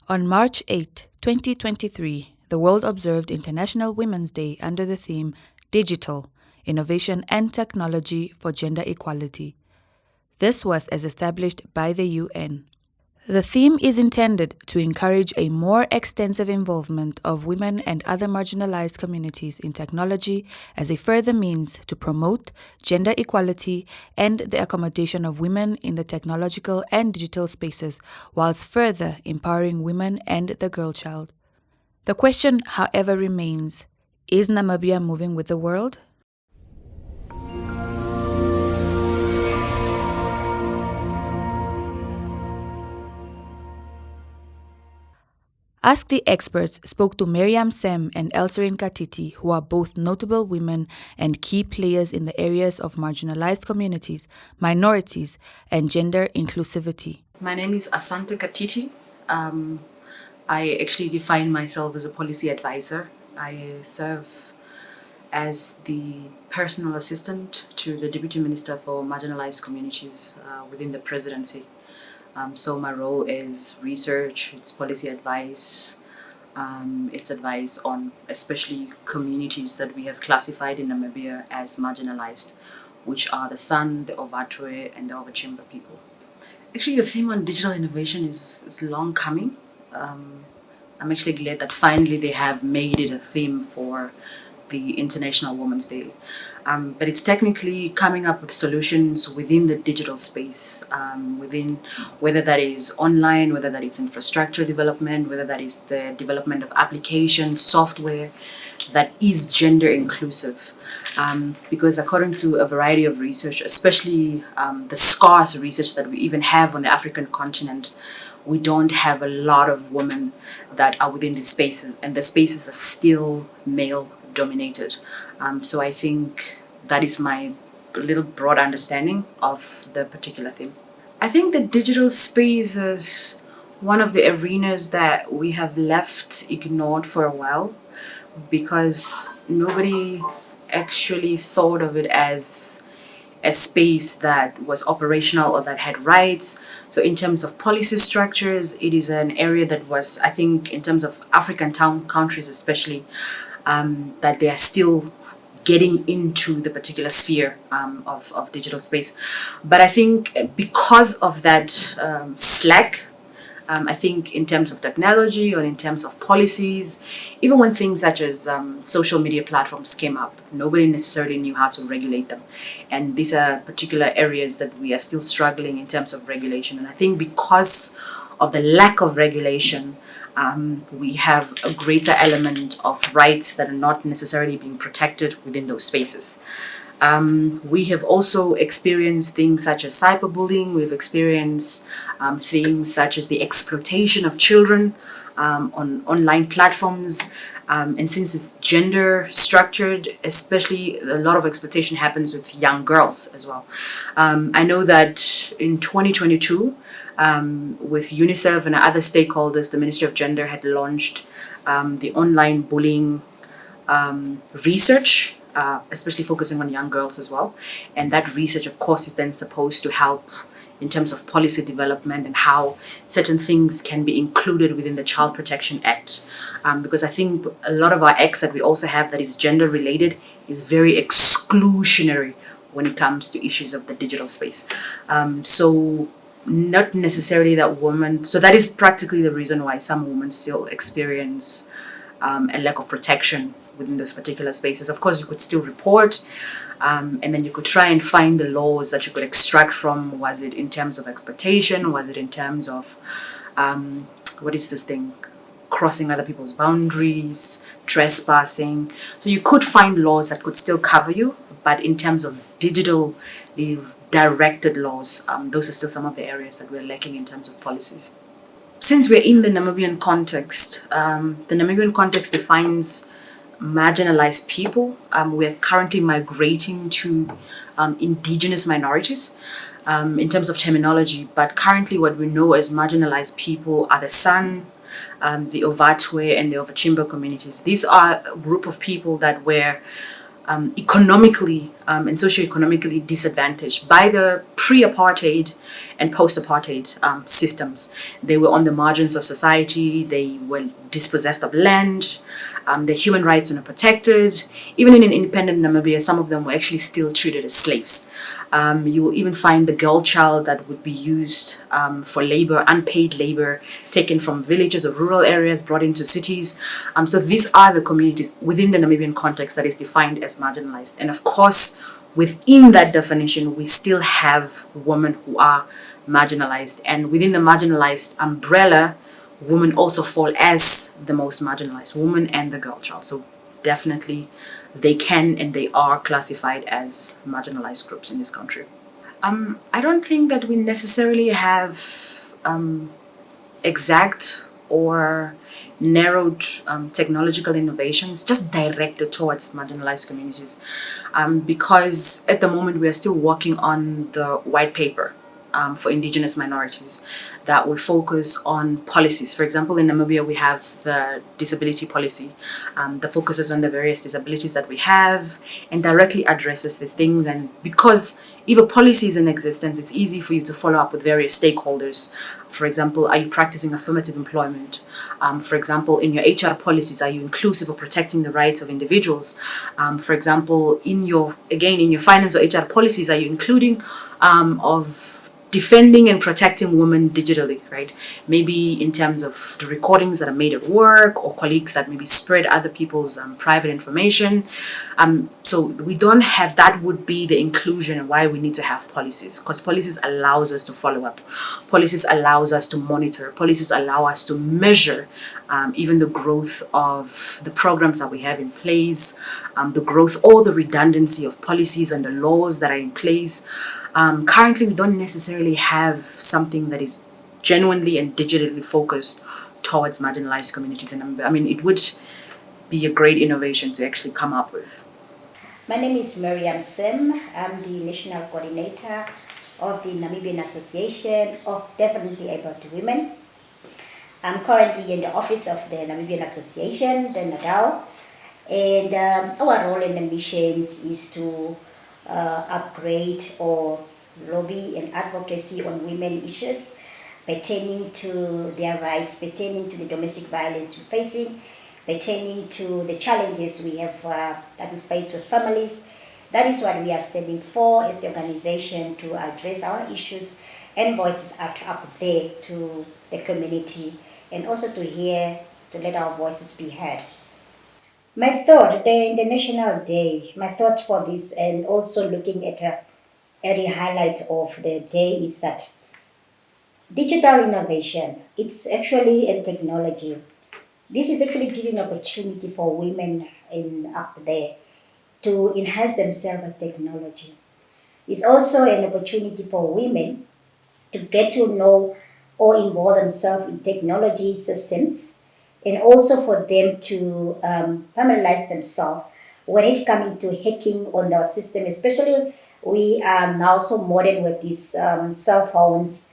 On March 8, 2023, the world observed International Women's Day under the theme Digital, Innovation and Technology for Gender Equality. This was as established by the UN. The theme is intended to encourage a more extensive involvement of women and other marginalized communities in technology as a further means to promote gender equality and the accommodation of women in the technological and digital spaces, whilst further empowering women and the girl child. The question, however, remains, is Namibia moving with the world? Ask the Experts spoke to Miriam Sem and Elserin Katiti, who are both notable women and key players in the areas of marginalized communities, minorities, and gender inclusivity. My name is Asante Katiti. I actually define myself as a policy advisor. I serve as the personal assistant to the Deputy Minister for Marginalized Communities within the presidency. So my role is research, it's policy advice, it's advice on especially communities that we have classified in Namibia as marginalized, which are the San, the Ovatwe, and the Ovachimba people. Actually, the theme on digital innovation is long coming. I'm actually glad that finally they have made it a theme for the International Women's Day. But it's technically coming up with solutions within the digital space, within whether that is online, whether that is infrastructure development, whether that is the development of applications, software that is gender inclusive. Because according to a variety of research, especially the scarce research that we even have on the African continent, we don't have a lot of women that are within these spaces, and the spaces are still male dominated. So I think that is my little broad understanding of the particular theme. I think the digital space is one of the arenas that we have left ignored for a while because nobody actually thought of it as a space that was operational or that had rights. So in terms of policy structures, it is an area that was, I think, in terms of African countries especially, that they are still getting into the particular sphere of digital space. But I think because of that slack, I think in terms of technology or in terms of policies, even when things such as social media platforms came up, nobody necessarily knew how to regulate them. And these are particular areas that we are still struggling in terms of regulation. And I think because of the lack of regulation, we have a greater element of rights that are not necessarily being protected within those spaces. We have also experienced things such as cyberbullying. We've experienced things such as the exploitation of children on online platforms. And since it's gender structured, especially a lot of exploitation happens with young girls as well. I know that in 2022, with UNICEF and other stakeholders, the Ministry of Gender had launched the online bullying research, especially focusing on young girls as well. And that research, of course, is then supposed to help in terms of policy development and how certain things can be included within the Child Protection Act. Because I think a lot of our acts that we also have that is gender related is very exclusionary when it comes to issues of the digital space. So not necessarily that women, so that is practically the reason why some women still experience a lack of protection within those particular spaces. Of course, you could still report, and then you could try and find the laws that you could extract from. Was it in terms of exploitation? Was it in terms of, what is this thing? Crossing other people's boundaries, trespassing. So you could find laws that could still cover you, but in terms of digital directed laws, those are still some of the areas that we're lacking in terms of policies. Since we're in the Namibian context, defines marginalized people. We're currently migrating to indigenous minorities in terms of terminology, but currently what we know as marginalized people are the San, the Ovatwe, and the Ovachimba communities. These are a group of people that were economically and socioeconomically disadvantaged by the pre-apartheid and post-apartheid systems. They were on the margins of society. They were dispossessed of land. Their human rights were not protected. Even in an independent Namibia, some of them were actually still treated as slaves. You will even find the girl child that would be used for labor, unpaid labor, taken from villages or rural areas, brought into cities. So these are the communities within the Namibian context that is defined as marginalized. And of course, within that definition, we still have women who are marginalized. And within the marginalized umbrella, women also fall as the most marginalized, women and the girl child. So definitely they can and they are classified as marginalized groups in this country. I don't think that we necessarily have exact or narrowed technological innovations just directed towards marginalized communities, because at the moment we are still working on the white paper for indigenous minorities that will focus on policies. For example, in Namibia, we have the disability policy that focuses on the various disabilities that we have and directly addresses these things. And because if a policy is in existence, it's easy for you to follow up with various stakeholders. For example, are you practicing affirmative employment? For example, in your HR policies, are you inclusive of protecting the rights of individuals? For example, in your finance or HR policies, are you including of defending and protecting women digitally, right? Maybe in terms of the recordings that are made at work or colleagues that maybe spread other people's private information. So we don't have, that would be the inclusion and why we need to have policies, because policies allows us to follow up. Policies allows us to monitor. Policies allow us to measure even the growth of the programs that we have in place, the growth or the redundancy of policies and the laws that are in place. Currently, we don't necessarily have something that is genuinely and digitally focused towards marginalized communities. And I mean, it would be a great innovation to actually come up with. My name is Miriam Sim. I'm the National Coordinator of the Namibian Association of Definitely Able to Women. I'm currently in the office of the Namibian Association, the NADAO, and our role in the missions is to upgrade or lobby and advocacy on women issues pertaining to their rights, pertaining to the domestic violence we're facing, pertaining to the challenges we have that we face with families. That is what we are standing for as the organization, to address our issues and voices up there to the community, and also to let our voices be heard. My thought, the International Day, my thoughts for this, and also looking at a highlight of the day, is that digital innovation, it's actually a technology. This is actually giving opportunity for women up there to enhance themselves with technology. It's also an opportunity for women to get to know or involve themselves in technology systems, and also for them to familiarize themselves when it comes to hacking on our system. Especially, we are now so modern with these cell phones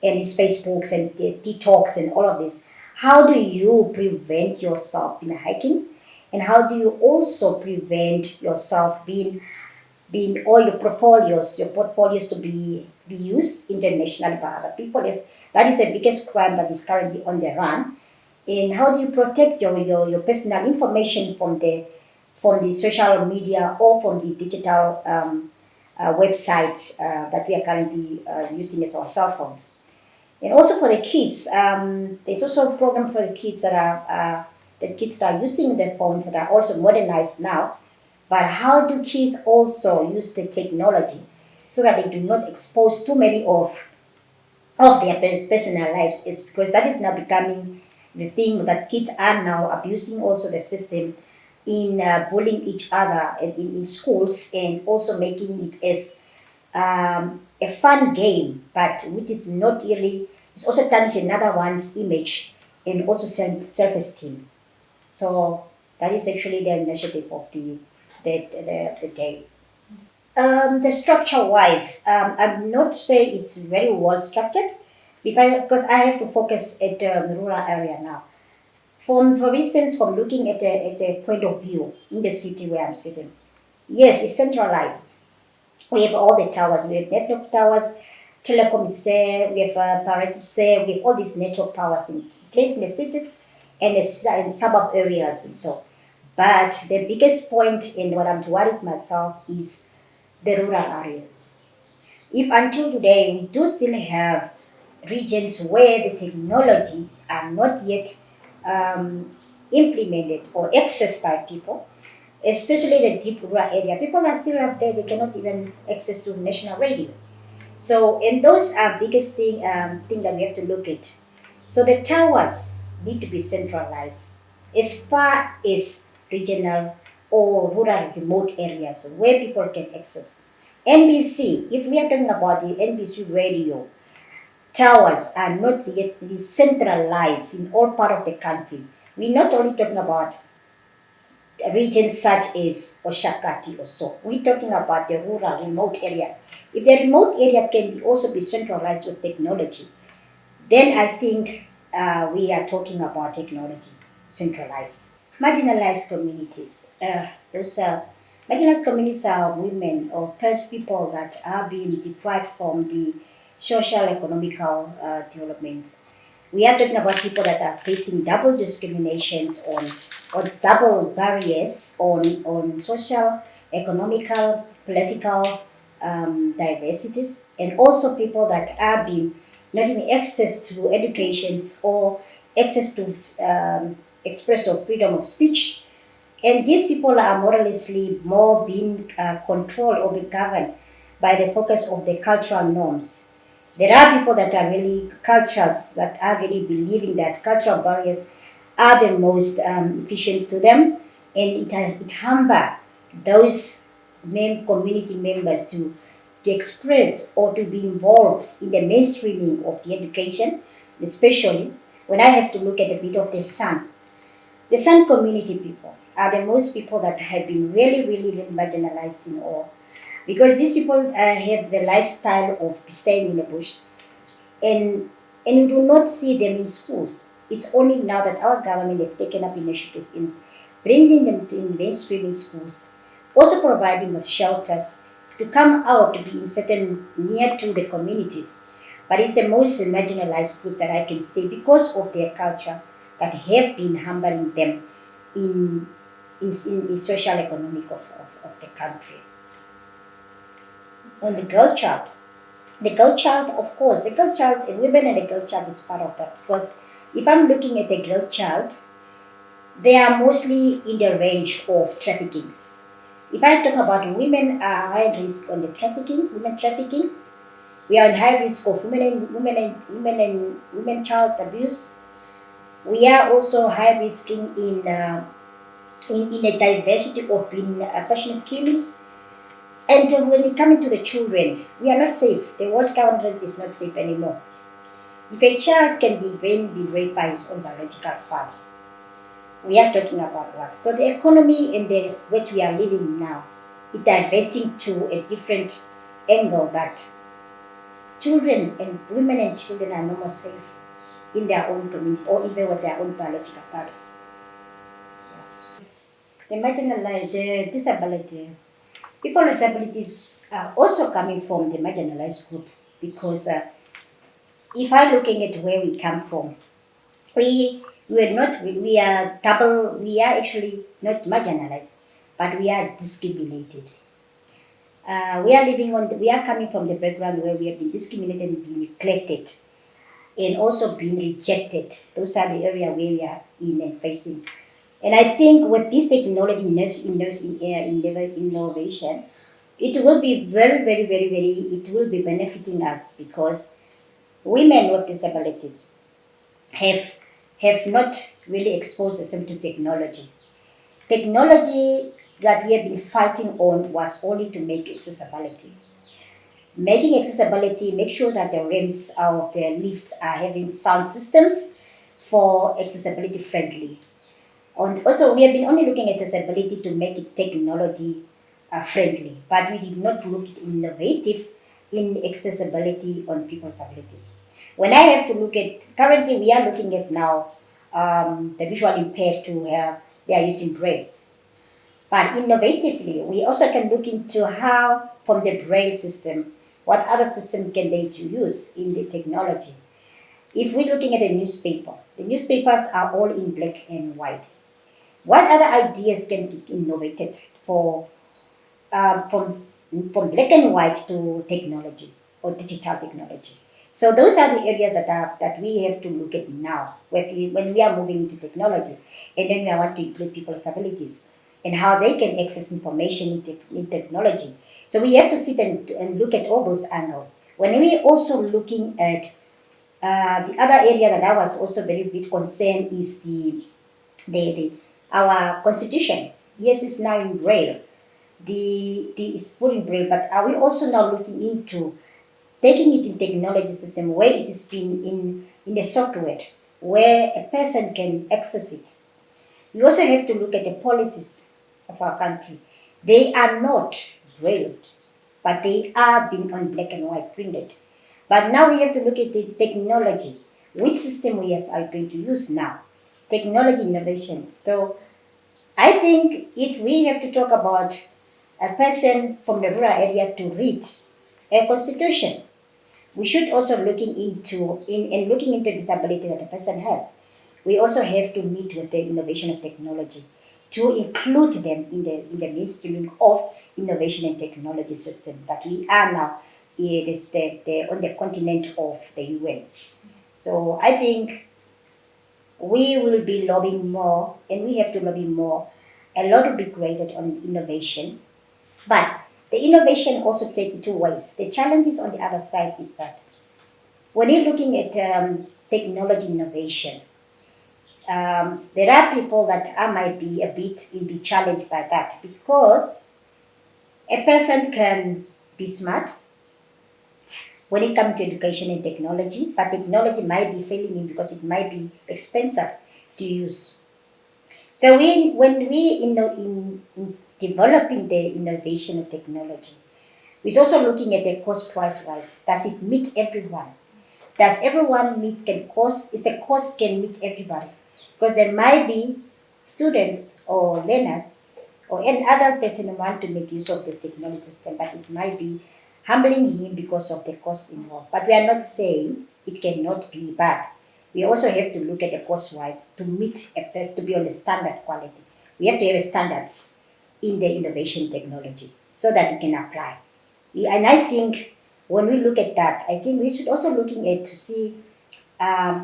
and these Facebooks and the TikToks and all of this. How do you prevent yourself in hacking, and how do you also prevent yourself being all your portfolios to be used internationally by other people? That is the biggest crime that is currently on the run. And how do you protect your personal information from the social media or from the digital website that we are currently using as our cell phones? And also for the kids, there's also a program for the kids that are using their phones that are also modernized now. But how do kids also use the technology so that they do not expose too many of their personal lives? Is because that is now becoming the thing that kids are now abusing also the system in bullying each other in schools, and also making it as a fun game, but which is not really, it's also tarnishing another one's image and also self-esteem. So that is actually the initiative of the day. The structure-wise, I'm not saying it's very well structured, because I have to focus at the rural area now. For instance, from looking at the point of view in the city where I'm sitting, Yes, it's centralized. We have all the towers. We have network towers, telecom is there, we have parent is there, we have all these network towers in place in the cities and in suburb areas and so. But the biggest point in what I'm worried myself is the rural areas. If until today we do still have regions where the technologies are not yet um, implemented or accessed by people, especially the deep rural area, people are still up there, they cannot even access to national radio. So, and those are biggest thing that we have to look at. So the towers need to be centralized as far as regional or rural remote areas where people can access. NBC, if we are talking about the NBC radio, towers are not yet centralized in all part of the country. We're not only talking about regions such as Oshakati or so. We're talking about the rural remote area. If the remote area can also be centralized with technology, then I think we are talking about technology centralized. Marginalized communities. Those marginalized communities are women or first people that are being deprived from the social economical development. We are talking about people that are facing double discriminations on or double barriers on social, economical, political diversities, and also people that are being not even access to educations or access to express of freedom of speech. And these people are more or less more being controlled or being governed by the focus of the cultural norms. There are people that are really cultures that are really believing that cultural barriers are the most efficient to them, and it hamper those community members to express or to be involved in the mainstreaming of the education, especially when I have to look at a bit of the San. The San community people are the most people that have been really, really, really marginalized in all. Because these people have the lifestyle of staying in the bush, and you do not see them in schools. It's only now that our government have taken up initiative in bringing them to in mainstreaming schools, also providing with shelters to come out to be in certain near to the communities. But it's the most marginalized group that I can say because of their culture that have been hampering them in in social economic of the country. On the girl child, the girl child, of course, the girl child, women and the girl child is part of that because if I'm looking at the girl child, they are mostly in the range of traffickings. If I talk about women are high risk on the women trafficking, we are in high risk of women child abuse. We are also high risking in a diversity of being passionate killing. And when it comes to the children, we are not safe. The world government is not safe anymore. If a child can be raped by his own biological father, we are talking about what? So the economy and the what we are living now is diverting to a different angle that children and women and children are no more safe in their own community or even with their own biological fathers. The marginalized, the disability, people with disabilities are also coming from the marginalized group because if I'm looking at where we come from, we are double, we are actually not marginalized, but we are discriminated. We are coming from the background where we have been discriminated and been neglected and also being rejected. Those are the area where we are in and facing. And I think with this technology innovation, it will be very, very, very, very, it will be benefiting us because women with disabilities have not really exposed themselves to technology. Technology that we have been fighting on was only to make accessibilities. Making accessibility, make sure that the ramps of the lifts are having sound systems for accessibility friendly. And also, we have been only looking at accessibility to make it technology friendly, but we did not look innovative in accessibility on people's abilities. When I have to look at, currently we are looking at now the visual impaired to they are using braille. But innovatively, we also can look into how, from the braille system, what other system can they to use in the technology. If we're looking at the newspapers are all in black and white. What other ideas can be innovated for from black and white to technology or digital technology? So those are the areas that we have to look at now when we are moving into technology, and then we want to include people with disabilities and how they can access information in technology. So we have to sit and look at all those angles. When we also looking at the other area that I was also very bit concerned is the our constitution. Yes, it's now in braille. The it's put in braille, but are we also now looking into taking it in technology system where it is been in the software where a person can access it? We also have to look at the policies of our country. They are not braille, but they are being on black and white printed. But now we have to look at the technology. Which system are going to use now? Technology innovation. So I think if we have to talk about a person from the rural area to read a constitution, we should also looking into in looking into disability that a person has. We also have to meet with the innovation of technology to include them in the mainstreaming of innovation and technology system that we are now on the continent of the UN. So I think we will be lobbying more, and we have to lobby more. A lot will be created on innovation, but the innovation also take two ways. The challenges on the other side is that when you're looking at technology innovation, there are people that might be a bit challenged by that because a person can be smart when it comes to education and technology, but technology might be failing him because it might be expensive to use. So when we in developing the innovation of technology, we're also looking at the cost price wise. Does it meet everyone? Does everyone meet can cost? Is the cost can meet everybody? Because there might be students or learners or any other person who want to make use of this technology system, but it might be humbling him because of the cost involved. But we are not saying it cannot be bad. We also have to look at the cost wise to meet a person to be on the standard quality. We have to have standards in the innovation technology so that it can apply. And I think when we look at that, I think we should also looking at to see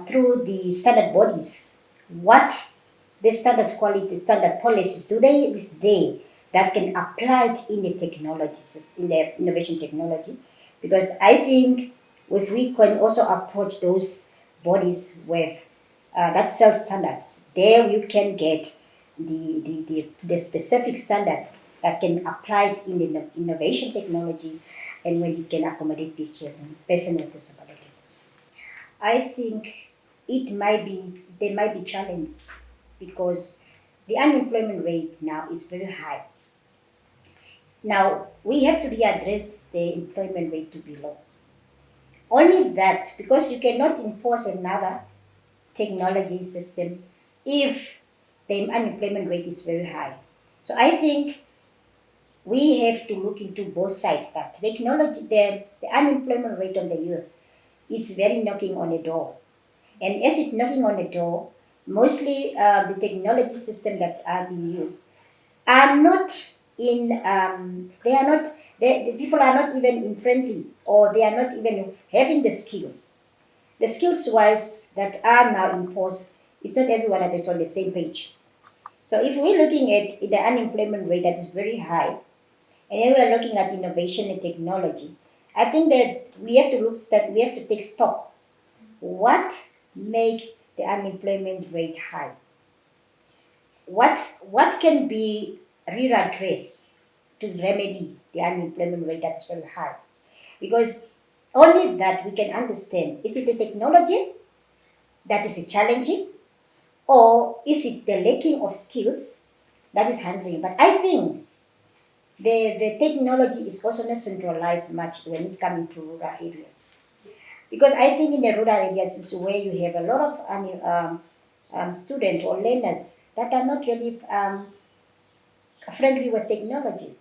through the standard bodies what the standard quality, standard policies do they is there that can apply it in the technology, in the innovation technology, because I think if we can also approach those bodies with that self standards, there you can get the specific standards that can apply it in the innovation technology and when it can accommodate this person with disability. I think there might be challenges because the unemployment rate now is very high. Now we have to readdress the employment rate to be low. Only that because you cannot enforce another technology system if the unemployment rate is very high. So I think we have to look into both sides that technology, the unemployment rate on the youth is very knocking on the door. And as it's knocking on the door, mostly the technology system that are being used are not they are not, the people are not even in friendly or they are not even having the skills. The skills wise that are now imposed, it's not everyone that is on the same page. So if we're looking at the unemployment rate that is very high, and then we're looking at innovation and technology, I think that we have to take stock. What make the unemployment rate high? What can be readdressed to remedy the unemployment rate that's very high? Because only that we can understand, is it the technology that is challenging or is it the lacking of skills that is handling? But I think the technology is also not centralized much when it comes to rural areas. Because I think in the rural areas is where you have a lot of students or learners that are not really friendly with technology.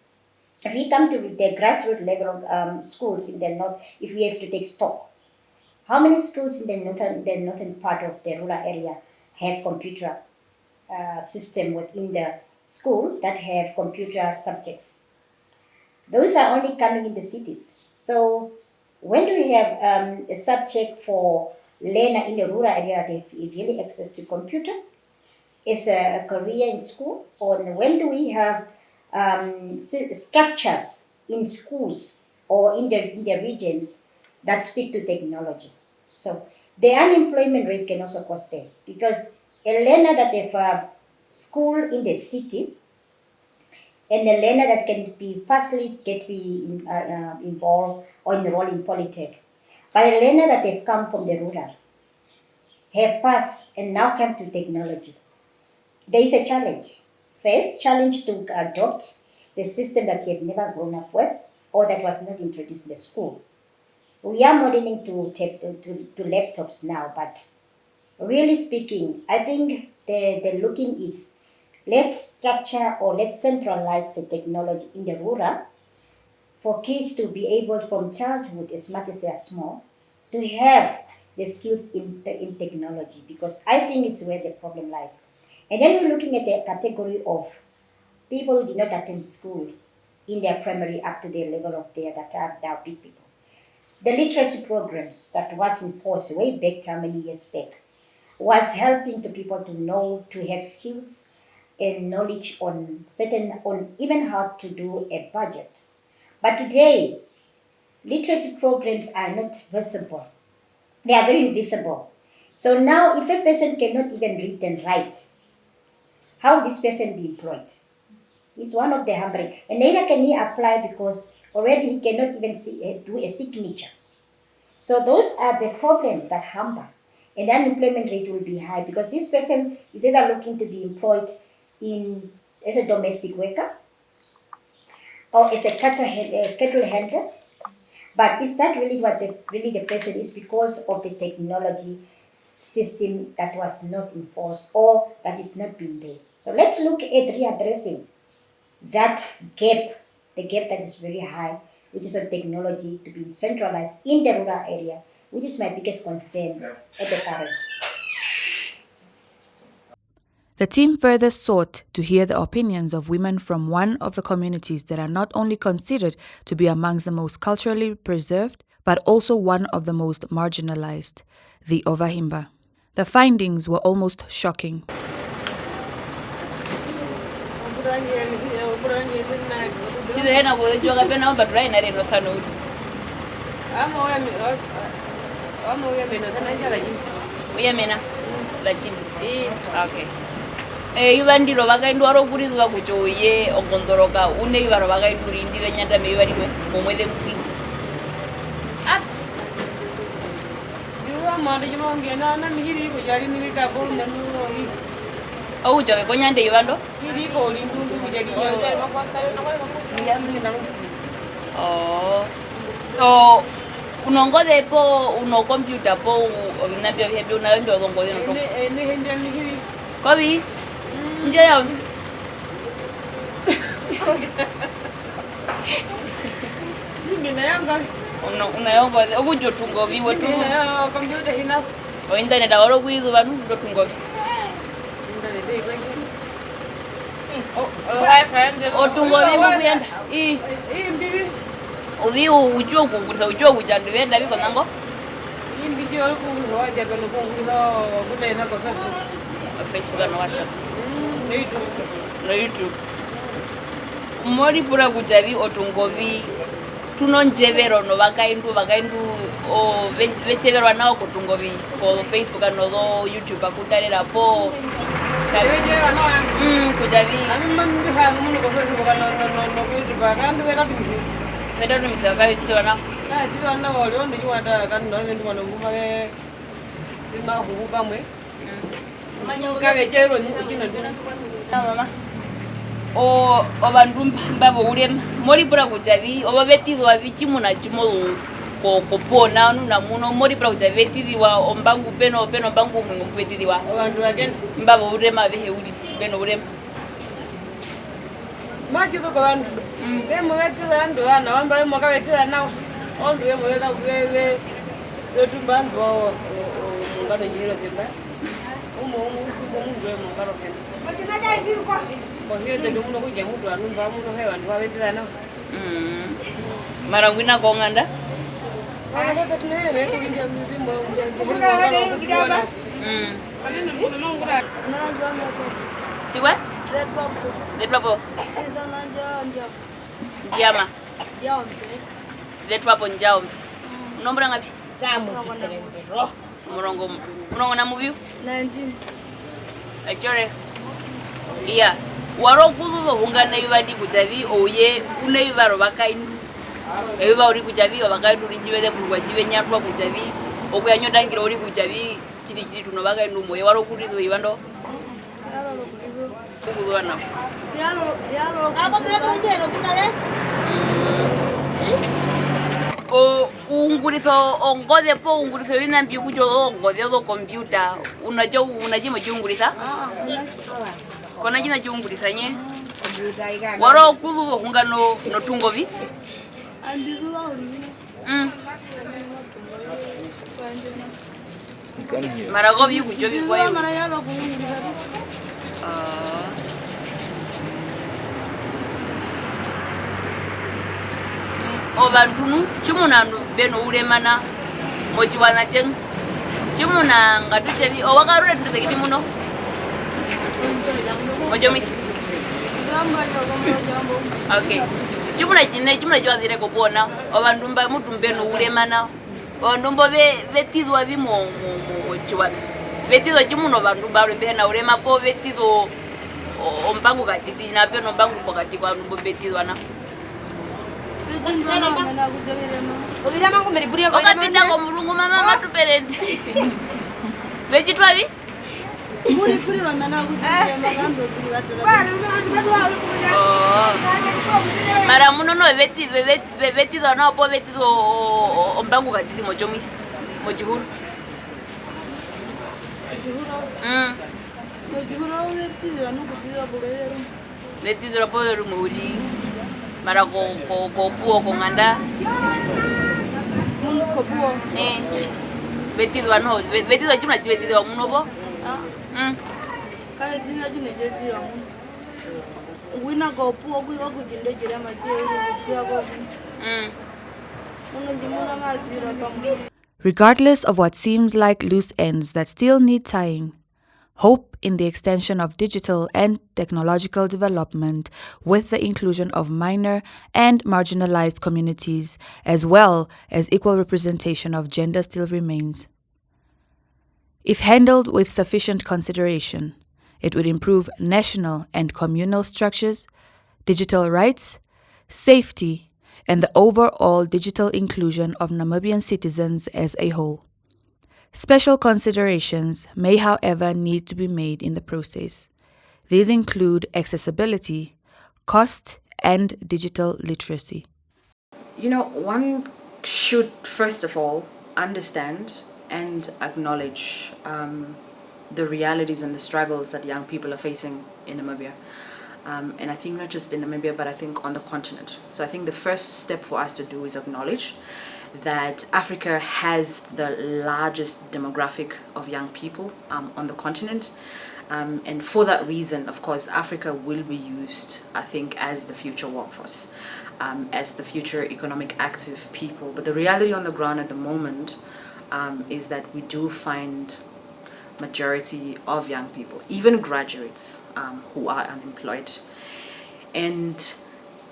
If we come to the grassroots level of schools in the north, if we have to take stock, how many schools in the northern part of the rural area have computer system within the school that have computer subjects? Those are only coming in the cities. So when do we have a subject for learner in the rural area that have really access to computer as a career in school? Or when do we have structures in schools or in the regions that speak to technology? So the unemployment rate can also cause there, because a learner that have a school in the city and a learner that can be firstly involved or enrolled in Polytech, but a learner that have come from the rural, have passed and now come to technology, there is a challenge. First, challenge to adopt the system that you have never grown up with or that was not introduced in the school. We are modeling to laptops now, but really speaking, I think the looking is, let's structure or let's centralize the technology in the rural for kids to be able from childhood, as much as they are small, to have the skills in technology, because I think it's where the problem lies. And then we're looking at the category of people who did not attend school in their primary up to the level of that are now big people. The literacy programs that was imposed way back how many years back was helping to people to know, to have skills and knowledge on even how to do a budget. But today, literacy programs are not visible. They are very invisible. So now if a person cannot even read and write, how will this person be employed? It's one of the hampering. And neither can he apply because already he cannot even do a signature. So those are the problems that hamper. And the unemployment rate will be high because this person is either looking to be employed as a domestic worker or as a cattle handler. But is that really what the person is, because of the technology system that was not enforced or that is not being there? So let's look at readdressing that gap, the gap that is very high, which is on technology to be centralized in the rural area, which is my biggest concern at the current. The team further sought to hear the opinions of women from one of the communities that are not only considered to be amongst the most culturally preserved, but also one of the most marginalized, the Ovahimba. The findings were almost shocking. Ivandiro vakaindwaro kurizwa kuti uye ogondoroka une ivaro vakaiduri ndive nyanda meivarirwe momwedhe mukwi oujave konyande ivando so unongozepo uno computer po ovinapya vihepe unavembe ozongoze noto kovi nje ya unayongoze okujo tungovi wetu o internet awaro kuizu vanu ndo tungovi otungovi kukuyenda uvi ujuo kugurisa ujuo kujandu venda viko nango Facebook and WhatsApp no YouTube mori pura kujavi otungovi tunonjevero no vakaindu o vecheverwa nao kutungovi ko Facebook and no YouTube akutarira po kujavi veda no misa kavitswa na wana wale ndi wata kan no ndi mwana ngumake ima hubu kamwe kavechero ni kuchina ndina mama o vandu mbavo ulema mori pura kujavi o vetizwa vichimuna chimo kopona nuna muno mori pura kujavi vetizwa ombangu peno bangu mwingo mpetizwa vandu again mbavo ulema vehe ulisi beno ulema Maji to kawan. Demo wetu ando ana wamba mo ka wetu ana. On demo wetu we tumban bo ngado njiro temba. Umo mo ngado temba. Makina ja ngiru ko. Ko hiyo de muno ko jamu to anu ba muno hewa ndo wetu ana. Mara wina ko nganda? Ana ko tunene me ko inja mzimo. Kurga waje ngiru kidaba. Tiwa? Let Papa. Njama. Let Papa njao. Unombra ngapi? Jamu. Murongo na movie? 19. Achore. Iya. Waro kuzo hungana yibadi kutavi oye une yibaro bakainu. Ebiba uri kutavi obakainu rinjibede kurwa jibe nyatwa kutavi. Okuya nyota ngiro uri kutavi kiri tuno bakainu moye waro kurizo yibando. Kuzuana. Yalo. Ako meko njero kutale. O ungurizo ongode po ungurizo wina mbi kujo ongode do computer unajima junguriza kona jina junguriza nye waro kulu hungano no tungovi maragovi kujovi kwa hiyo Obandunu chimuna beno ulemana mochiwana cheng chimuna ngatuchevi owakarure ndizekiti muno mojomi okay chimuna jwazire kopona obandumba mutumbeno ulemana ondumbo vetizwa vimo mochiwana vetizwa chimuno bandumba ulembena ulema po vetizwa ombangu katiti na peno ombangu pokati kwa ndumbo vetizwa na okapita ko mulungu mama matuperende vechitwavi mara muno no vetizo napo vetizo ombangu katiti mochomisi mochihuru vetizo rapo rumuri mara ko puo ko nganda ko puo vetido no vetido chuna vetido muno bo kale dinga jine jetira muno wina ko puo ku jinde jira maje ya bo muno jimona mazira kamu. Regardless of what seems like loose ends that still need tying, hope in the extension of digital and technological development with the inclusion of minor and marginalized communities, as well as equal representation of gender, still remains. If handled with sufficient consideration, it would improve national and communal structures, digital rights, safety, and the overall digital inclusion of Namibian citizens as a whole. Special considerations may, however, need to be made in the process. These include accessibility, cost, and digital literacy. You know, one should first of all understand and acknowledge the realities and the struggles that young people are facing in Namibia. And I think not just in Namibia, but I think on the continent. So I think the first step for us to do is acknowledge that Africa has the largest demographic of young people on the continent. And for that reason, of course, Africa will be used, I think, as the future workforce, as the future economic active people. But the reality on the ground at the moment is that we do find majority of young people, even graduates, who are unemployed. And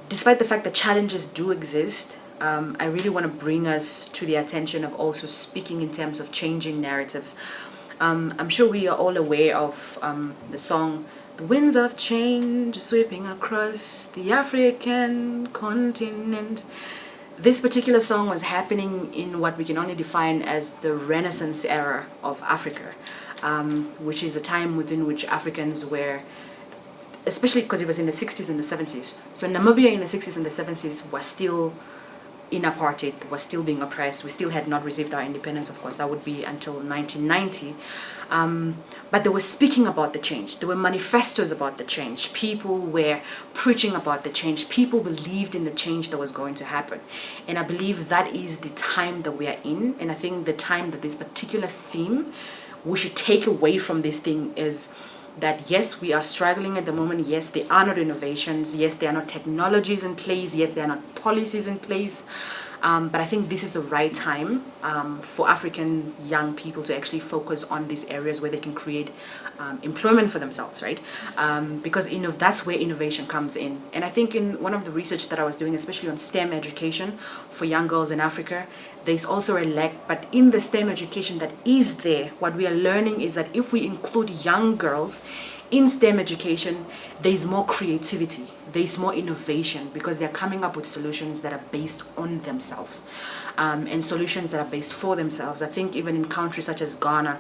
despite the fact that challenges do exist, I really want to bring us to the attention of also speaking in terms of changing narratives. I'm sure we are all aware of the song "The Winds of Change Sweeping Across the African Continent." This particular song was happening in what we can only define as the Renaissance era of Africa, which is a time within which Africans were, especially because it was in the 60s and the 70s. So Namibia in the 60s and the 70s was still in apartheid, was still being oppressed. We still had not received our independence, of course. That would be until 1990. But they were speaking about the change. There were manifestos about the change. People were preaching about the change. People believed in the change that was going to happen. And I believe that is the time that we are in. And I think the time that this particular theme we should take away from this thing is that yes, we are struggling at the moment. Yes, there are not innovations. Yes, there are not technologies in place. Yes, there are not policies in place. But I think this is the right time for African young people to actually focus on these areas where they can create employment for themselves, right? Because that's where innovation comes in. And I think in one of the research that I was doing, especially on STEM education for young girls in Africa, there's also a lack. But in the STEM education that is there, what we are learning is that if we include young girls in STEM education, there's more creativity, there's more innovation, because they're coming up with solutions that are based on themselves and solutions that are based for themselves. I think even in countries such as Ghana,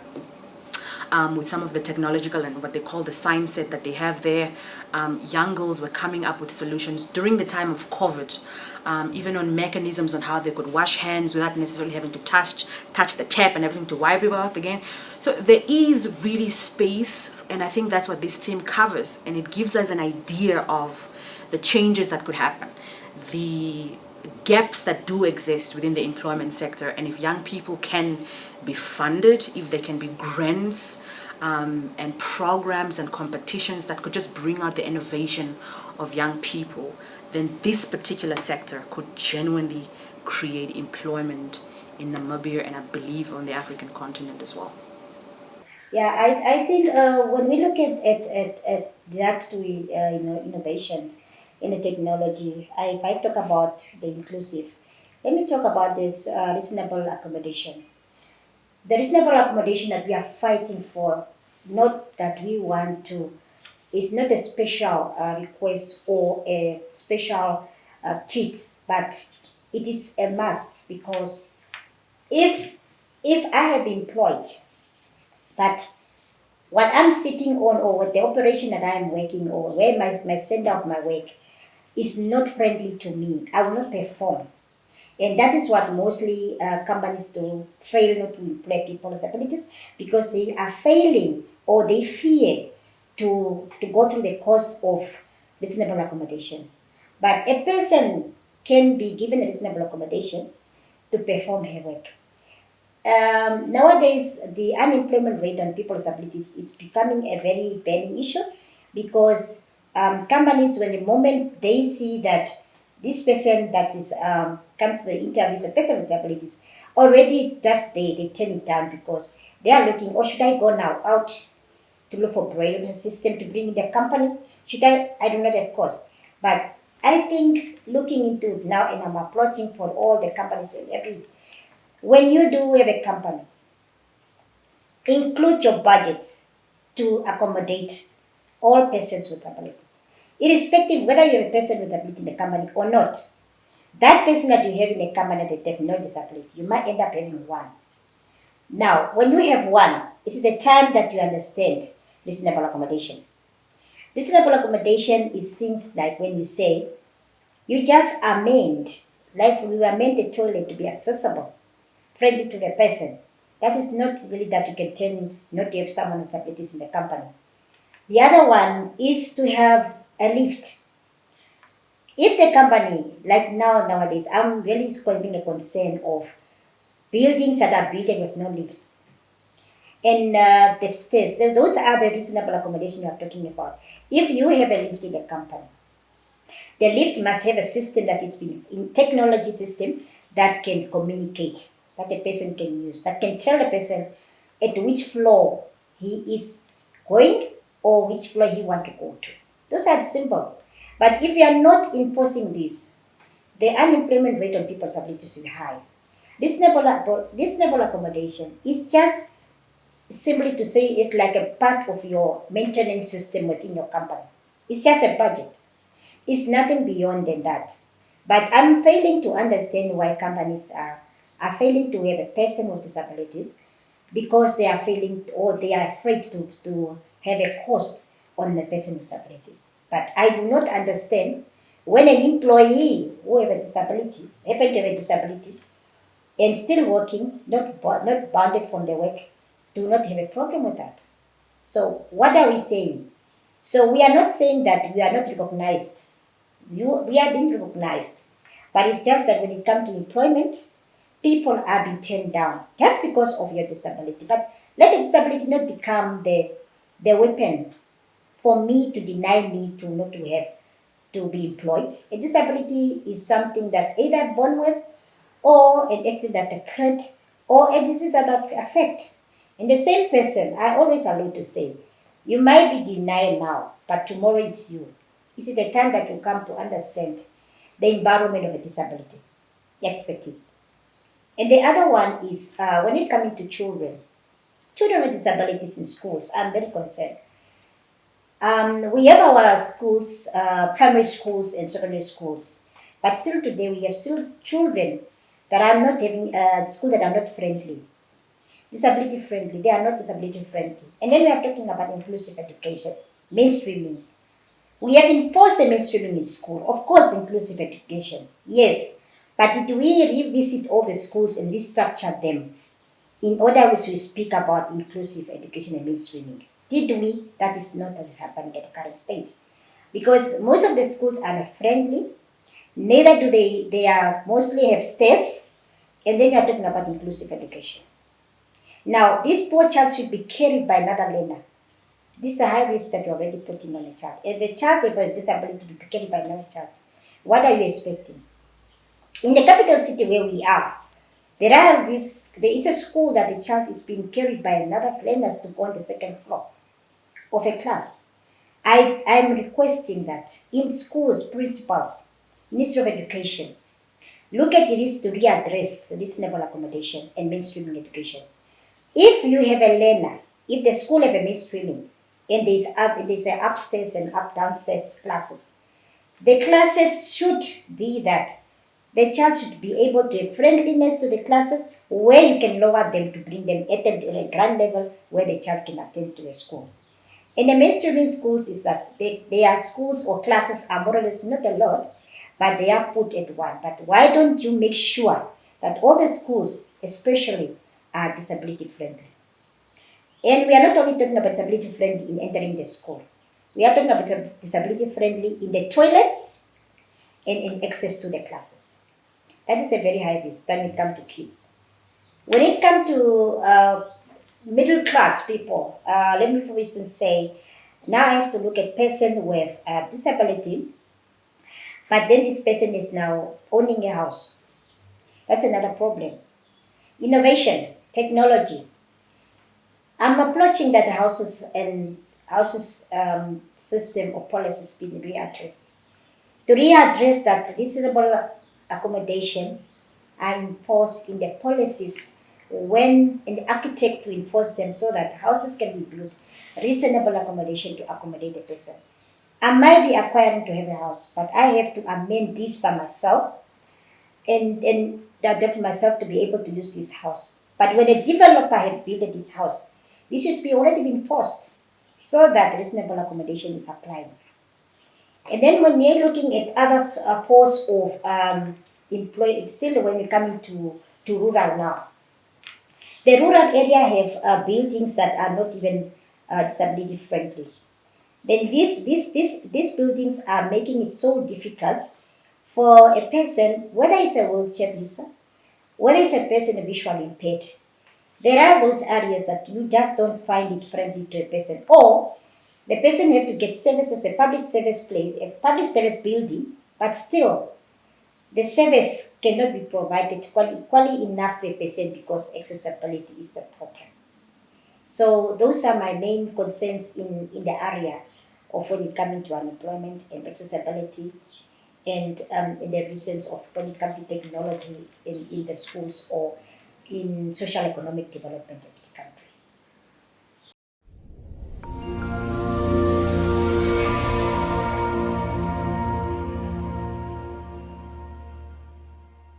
with some of the technological and what they call the science set that they have there, young girls were coming up with solutions during the time of COVID, even on mechanisms on how they could wash hands without necessarily having to touch the tap and everything to wipe people out again. So there is really space, and I think that's what this theme covers, and it gives us an idea of the changes that could happen, the gaps that do exist within the employment sector, and if young people can be funded, if there can be grants and programs and competitions that could just bring out the innovation of young people, then this particular sector could genuinely create employment in Namibia, and I believe on the African continent as well. Yeah, I think when we look at that innovation in the technology, if I talk about the inclusive, let me talk about this reasonable accommodation. The reasonable accommodation that we are fighting for, not that we want to, is not a special request or a special treats, but it is a must, because if I have been employed, but what I'm sitting on or what the operation that I'm working or where my center of my work is not friendly to me, I will not perform. And that is what mostly companies do, fail not to employ people with disabilities, because they are failing or they fear to go through the course of reasonable accommodation. But a person can be given a reasonable accommodation to perform her work. Nowadays, the unemployment rate on people with disabilities is becoming a very burning issue, because companies, when the moment they see that this person that is come to the interviews, a person with disabilities, already they turn it down, because they are looking, or should I go now out to look for braille system to bring in the company? Should I do not have cost. But I think looking into now, and I'm applauding for all the companies and when you do have a company, include your budget to accommodate all persons with disabilities. Irrespective whether you have a person with disability in the company or not, that person that you have in the company that have no disability, you might end up having one. Now, when you have one, it's the time that you understand reasonable accommodation. Reasonable accommodation is things like when you say, you just amend, like we amend the toilet to be accessible, friendly to the person. That is not really that you can turn not to have someone with disabilities in the company. The other one is to have a lift. If the company, like nowadays, I'm really getting a concern of buildings that are built with no lifts. And the stairs, those are the reasonable accommodation you are talking about. If you have a lift in the company, the lift must have a system that is in technology system that can communicate, that the person can use, that can tell the person at which floor he is going or which floor he want to go to. Those are simple. But if you are not enforcing this, the unemployment rate on people with disabilities will be high. Reasonable accommodation is just simply to say it's like a part of your maintenance system within your company. It's just a budget. It's nothing beyond than that. But I'm failing to understand why companies are failing to have a person with disabilities, because they are failing or they are afraid to have a cost on the person with disabilities. But I do not understand When an employee who have a disability, happen to have a disability, and still working, not bounded from their work, do not have a problem with that. So what are we saying? So we are not saying that we are not recognized. We are being recognized. But it's just that when it comes to employment, people are being turned down just because of your disability. But let the disability not become the weapon for me to deny me to not to have to be employed. A disability is something that either born with or an accident that occurred or a disease that affect. And the same person, I always allow to say, you might be denied now, but tomorrow it's you. This is the time that you come to understand the environment of a disability, expertise. And the other one is when it comes to children with disabilities in schools, I'm very concerned. We have our schools, primary schools and secondary schools, but still today we have still children that are not having schools that are not friendly, disability friendly. They are not disability friendly. And then we are talking about inclusive education, mainstreaming. We have enforced the mainstreaming in school. Of course, inclusive education, yes. But did we revisit all the schools and restructure them in order to speak about inclusive education and mainstreaming? Did we? That is not what is happening at the current stage. Because most of the schools are not friendly, neither do they are mostly have stairs, and then you are talking about inclusive education. Now, this poor child should be carried by another learner. This is a high risk that you're already putting on a child. If a child has a disability to be carried by another child, what are you expecting? In the capital city where we are, there is a school that the child is being carried by another learner to go on the second floor of a class. I am requesting that in schools, principals, Ministry of Education, look at this to readdress reasonable accommodation and mainstreaming education. If you have a learner, if the school have a mainstreaming, and there's upstairs and downstairs classes, the classes should be that the child should be able to have friendliness to the classes where you can lower them to bring them at a grand level where the child can attend to the school. In the mainstreaming schools is that their schools or classes are more or less not a lot, but they are put at one. But why don't you make sure that all the schools, especially, are disability friendly? And we are not only talking about disability friendly in entering the school. We are talking about disability friendly in the toilets and in access to the classes. That is a very high risk when it comes to kids. When it comes to middle class people, let me for instance say, now I have to look at person with a disability, but then this person is now owning a house. That's another problem. Innovation, technology. I'm approaching that the houses system or policies being readdressed. To readdress that reasonable accommodation are enforced in the policies when in the architect to enforce them so that houses can be built, reasonable accommodation to accommodate the person. I might be acquiring to have a house, but I have to amend this by myself and adopt myself to be able to use this house. But when a developer had built this house, this should be already been forced so that reasonable accommodation is applied. And then when you're looking at other force of employment, still when we're coming to rural now, the rural area have buildings that are not even disability friendly. Then these buildings are making it so difficult for a person, whether it's a wheelchair user, whether it's a person visually impaired. There are those areas that you just don't find it friendly to a person, or the person have to get service as a public service place, a public service building, but still the service cannot be provided equally enough to a person because accessibility is the problem. So those are my main concerns in the area of when it comes to unemployment and accessibility, and in the reasons of when it comes to technology in the schools or in social economic development activities.